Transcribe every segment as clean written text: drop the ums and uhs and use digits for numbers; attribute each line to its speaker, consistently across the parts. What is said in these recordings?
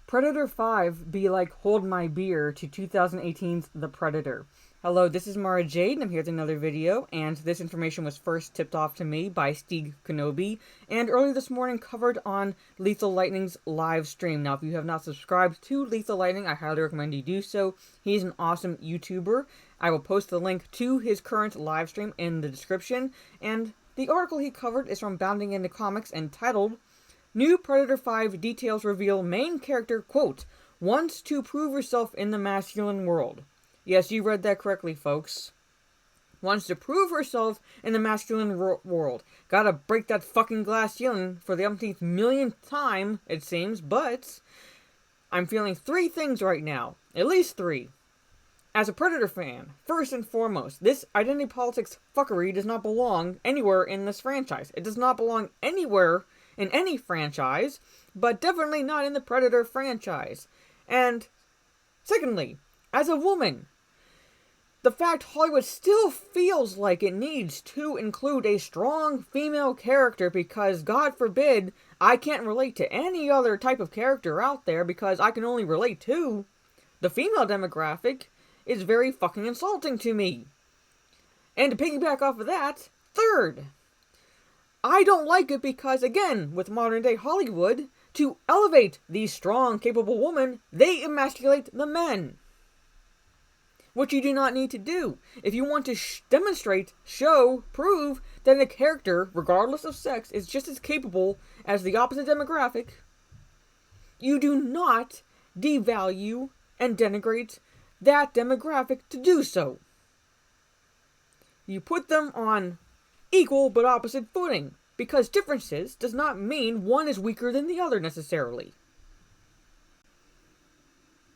Speaker 1: Predator 5 be like Hold My Beer to 2018's The Predator. Hello, this is Mara Jade, and I'm here with another video, and this information was first tipped off to me by Steve Kenobi, and early this morning covered on Lethal Lightning's live stream. Now, if you have not subscribed to Lethal Lightning, I highly recommend you do so. He's an awesome YouTuber. I will post the link to his current live stream in the description, and the article he covered is from Bounding Into Comics entitled New Predator 5 details reveal main character, quote, wants to prove herself in the masculine world. Yes, you read that correctly, folks. Wants to prove herself in the masculine world. Gotta break that fucking glass ceiling for the umpteenth millionth time, it seems, but I'm feeling three things right now. At least three. As a Predator fan, first and foremost, this identity politics fuckery does not belong anywhere in this franchise. It does not belong anywhere in any franchise, but definitely not in the Predator franchise. And secondly, as a woman, the fact Hollywood still feels like it needs to include a strong female character because, God forbid, I can't relate to any other type of character out there because I can only relate to the female demographic is very fucking insulting to me. And to piggyback off of that, third, I don't like it because, again, with modern day Hollywood, to elevate these strong, capable women, they emasculate the men. Which you do not need to do. If you want to demonstrate, show, prove that a character, regardless of sex, is just as capable as the opposite demographic, you do not devalue and denigrate that demographic to do so. You put them on equal but opposite footing, because differences does not mean one is weaker than the other necessarily.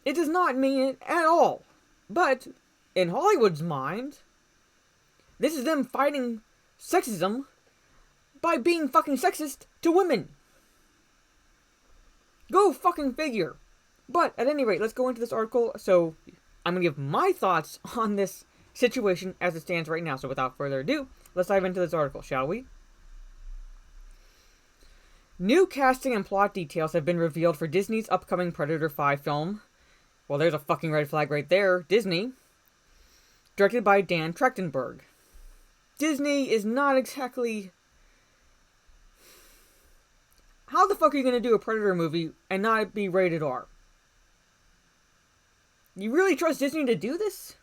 Speaker 1: It does not mean it at all. But, in Hollywood's mind, this is them fighting sexism by being fucking sexist to women. Go fucking figure. But, at any rate, let's go into this article. So, I'm going to give my thoughts on this situation as it stands right now. So, without further ado, let's dive into this article, shall we? New casting and plot details have been revealed for Disney's upcoming Predator 5 film. Well, there's a fucking red flag right there. Disney. Directed by Dan Trachtenberg. Disney is not exactly... How the fuck are you going to do a Predator movie and not be rated R? You really trust Disney to do this?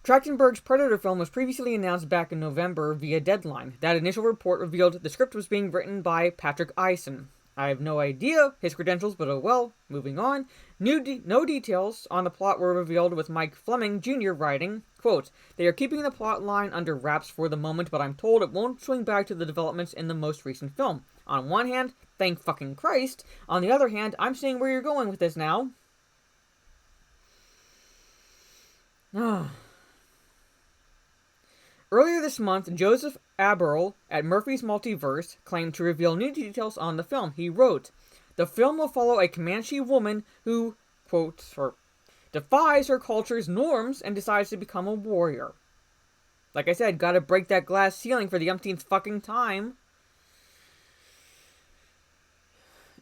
Speaker 1: Trachtenberg's Predator film was previously announced back in November via Deadline. That initial report revealed the script was being written by Patrick Eisen. I have no idea his credentials, but oh well. Moving on. No details on the plot were revealed, with Mike Fleming Jr. writing, quote, they are keeping the plot line under wraps for the moment, but I'm told it won't swing back to the developments in the most recent film. On one hand, thank fucking Christ. On the other hand, I'm seeing where you're going with this now. Earlier this month, Joseph Aberl at Murphy's Multiverse claimed to reveal new details on the film. He wrote, the film will follow a Comanche woman who, quote, defies her culture's norms and decides to become a warrior. Like I said, gotta break that glass ceiling for the umpteenth fucking time.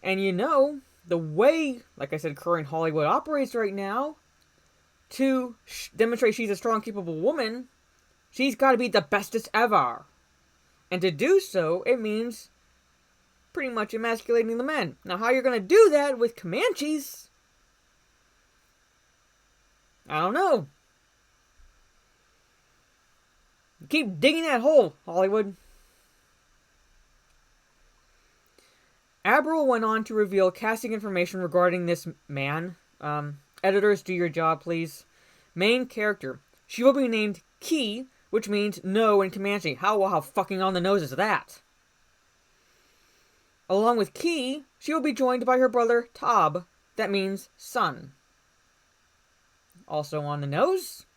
Speaker 1: And you know, the way, like I said, current Hollywood operates right now, to demonstrate she's a strong, capable woman, she's got to be the bestest ever. And to do so, it means pretty much emasculating the men. Now, how you're going to do that with Comanches, I don't know. Keep digging that hole, Hollywood. Abril went on to reveal casting information regarding this man. Editors, do your job, please. Main character. She will be named Key, which means no in Comanche. How fucking on the nose is that? Along with Key, she will be joined by her brother, Tob. That means son. Also on the nose?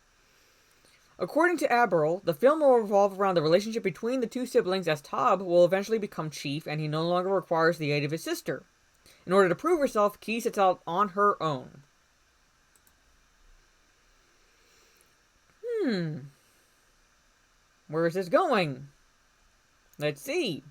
Speaker 1: According to Aberl, the film will revolve around the relationship between the two siblings, as Tob will eventually become chief and he no longer requires the aid of his sister. In order to prove herself, Key sets out on her own. Where is this going? Let's see.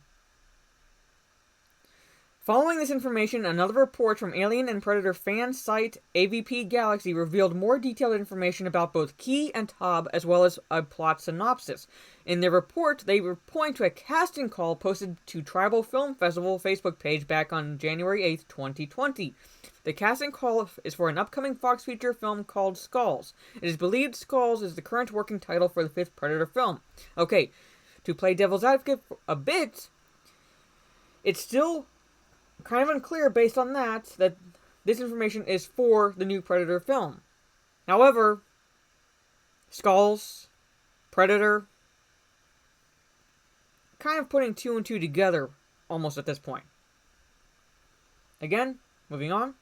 Speaker 1: Following this information, another report from Alien and Predator fan site AVP Galaxy revealed more detailed information about both Key and Tob, as well as a plot synopsis. In their report, they point to a casting call posted to Tribal Film Festival Facebook page back on January 8th, 2020. The casting call is for an upcoming Fox feature film called Skulls. It is believed Skulls is the current working title for the 5th Predator film. Okay, to play devil's advocate a bit, it's still kind of unclear based on that this information is for the new Predator film. However, Skulls, Predator, kind of putting 2 and 2 together almost at this point. Again, moving on.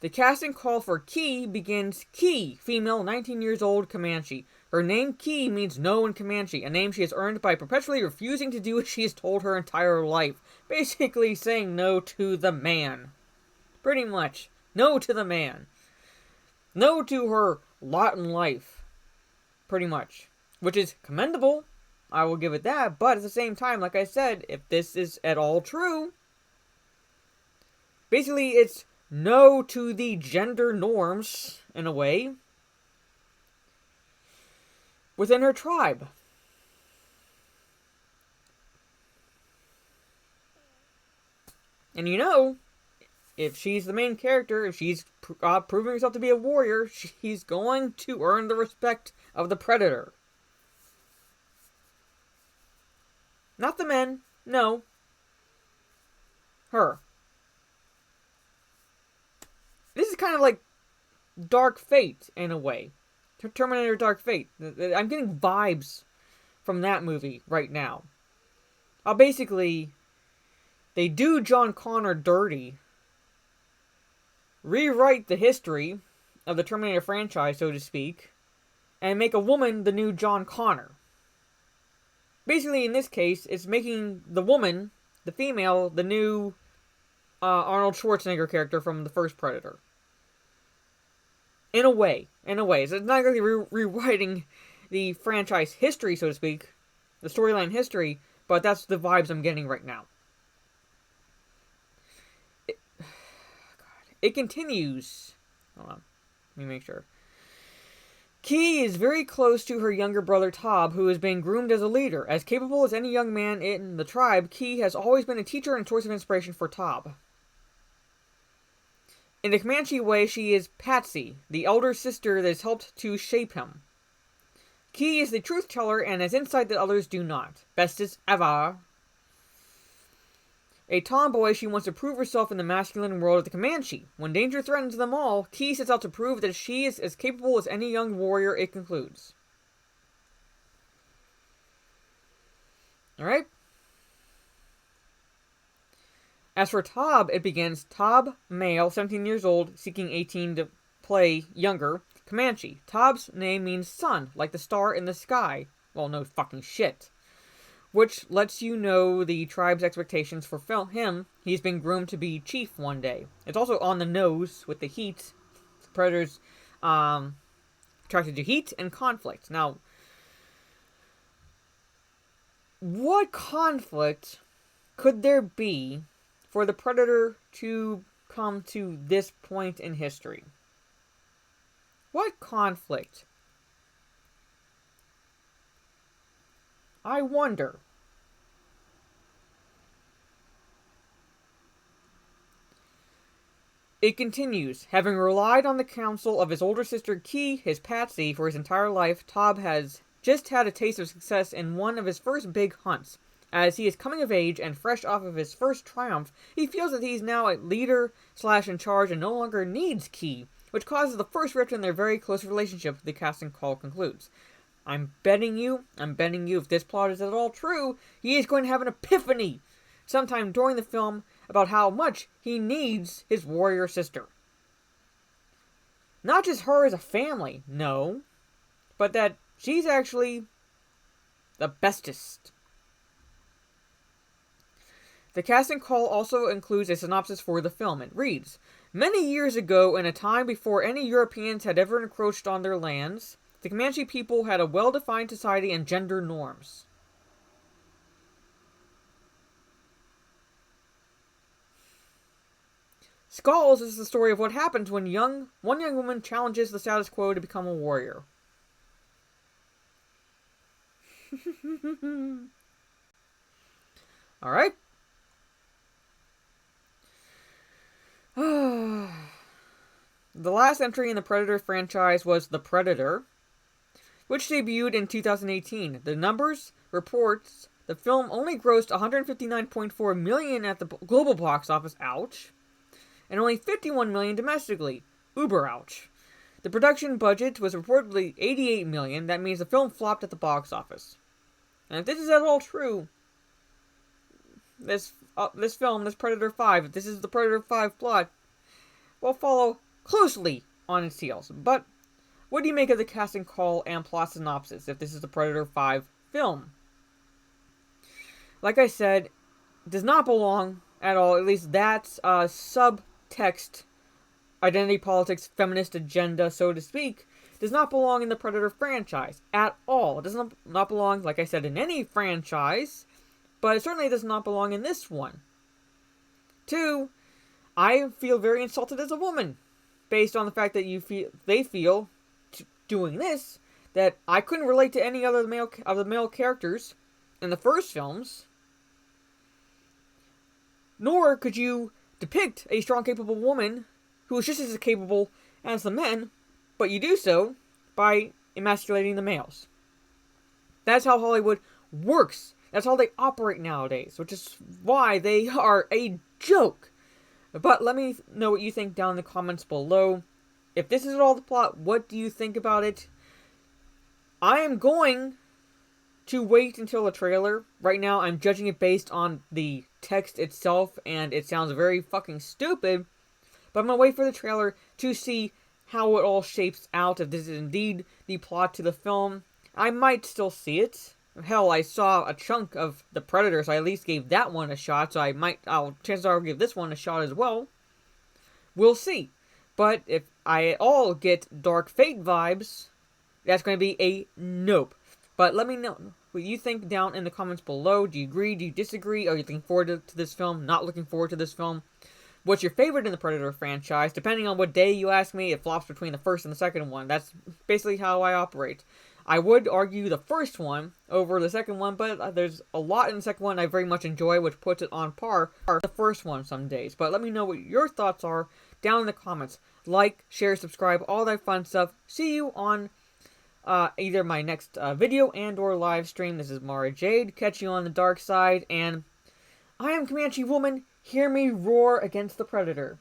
Speaker 1: The casting call for Key begins Key, female, 19 years old, Comanche. Her name Key means no in Comanche, a name she has earned by perpetually refusing to do what she has told her entire life. Basically saying no to the man. Pretty much. No to the man. No to her lot in life. Pretty much. Which is commendable. I will give it that. But at the same time, like I said, if this is at all true, basically it's no to the gender norms, in a way, within her tribe. And you know, if she's the main character, if she's proving herself to be a warrior, she's going to earn the respect of the Predator. Not the men, no. Her. This is kind of like Dark Fate, in a way. Terminator Dark Fate. I'm getting vibes from that movie right now. Basically, they do John Connor dirty, rewrite the history of the Terminator franchise, so to speak, and make a woman the new John Connor. Basically, in this case, it's making the woman, the female, the new Arnold Schwarzenegger character from the first Predator. In a way. It's not really rewriting the franchise history, so to speak, the storyline history, but that's the vibes I'm getting right now. It continues. Hold on. Let me make sure. Key is very close to her younger brother Tob, who is being groomed as a leader. As capable as any young man in the tribe, Key has always been a teacher and source of inspiration for Tob. In the Comanche way, she is Patsy, the elder sister that has helped to shape him. Key is the truth teller and has insight that others do not. Bestest ever. A tomboy, she wants to prove herself in the masculine world of the Comanche. When danger threatens them all, Key sets out to prove that she is as capable as any young warrior, it concludes. Alright. As for Tob, it begins Tob, male, 17 years old, seeking 18 to play younger, Comanche. Tob's name means sun, like the star in the sky. Well, no fucking shit. Which lets you know the tribe's expectations for him. He's been groomed to be chief one day. It's also on the nose with the heat. The Predator's attracted to heat and conflict. Now, what conflict could there be for the Predator to come to this point in history? What conflict? I wonder. It continues. Having relied on the counsel of his older sister Key, his Patsy, for his entire life, Tob has just had a taste of success in one of his first big hunts. As he is coming of age and fresh off of his first triumph, he feels that he's now a leader / in charge and no longer needs Key, which causes the first rift in their very close relationship, the casting call concludes. I'm betting you, if this plot is at all true, he is going to have an epiphany sometime during the film about how much he needs his warrior sister. Not just her as a family, no, but that she's actually the bestest. The casting call also includes a synopsis for the film. It reads, "Many years ago, in a time before any Europeans had ever encroached on their lands, the Comanche people had a well-defined society and gender norms." Skulls is the story of what happens when one young woman challenges the status quo to become a warrior. Alright. The last entry in the Predator franchise was The Predator, which debuted in 2018. The numbers reports the film only grossed $159.4 million at the global box office, ouch, and only $51 million domestically, uber ouch. The production budget was reportedly $88 million, that means the film flopped at the box office. And if this is at all true, this film, this Predator 5, if this is the Predator 5 plot, will follow closely on its heels. But what do you make of the casting call and plot synopsis if this is the Predator 5 film? Like I said, it does not belong at all, at least that's subtext, identity politics, feminist agenda, so to speak, does not belong in the Predator franchise at all. It does not belong, like I said, in any franchise, but it certainly does not belong in this one. 2, I feel very insulted as a woman, based on the fact that they feel, doing this, that I couldn't relate to any other of the male characters in the first films, nor could you depict a strong, capable woman who is just as capable as the men, but you do so by emasculating the males. That's how Hollywood works. That's how they operate nowadays, which is why they are a joke. But let me know what you think down in the comments below. If this is at all the plot, what do you think about it? I am going to wait until the trailer. Right now, I'm judging it based on the text itself, and it sounds very fucking stupid. But I'm going to wait for the trailer to see how it all shapes out, if this is indeed the plot to the film. I might still see it. Hell, I saw a chunk of The Predator, so I at least gave that one a shot, so chances are I'll give this one a shot as well. We'll see. But if I at all get Dark Fate vibes, that's going to be a nope. But let me know what you think down in the comments below. Do you agree? Do you disagree? Are you looking forward to this film? Not looking forward to this film? What's your favorite in the Predator franchise? Depending on what day you ask me, it flops between the first and the second one. That's basically how I operate. I would argue the first one over the second one, but there's a lot in the second one I very much enjoy, which puts it on par with the first one some days. But let me know what your thoughts are down in the comments. Like, share, subscribe, all that fun stuff. See you on either my next video and or live stream. This is Mara Jade. Catch you on the dark side, and I am Comanche Woman. Hear me roar against the Predator.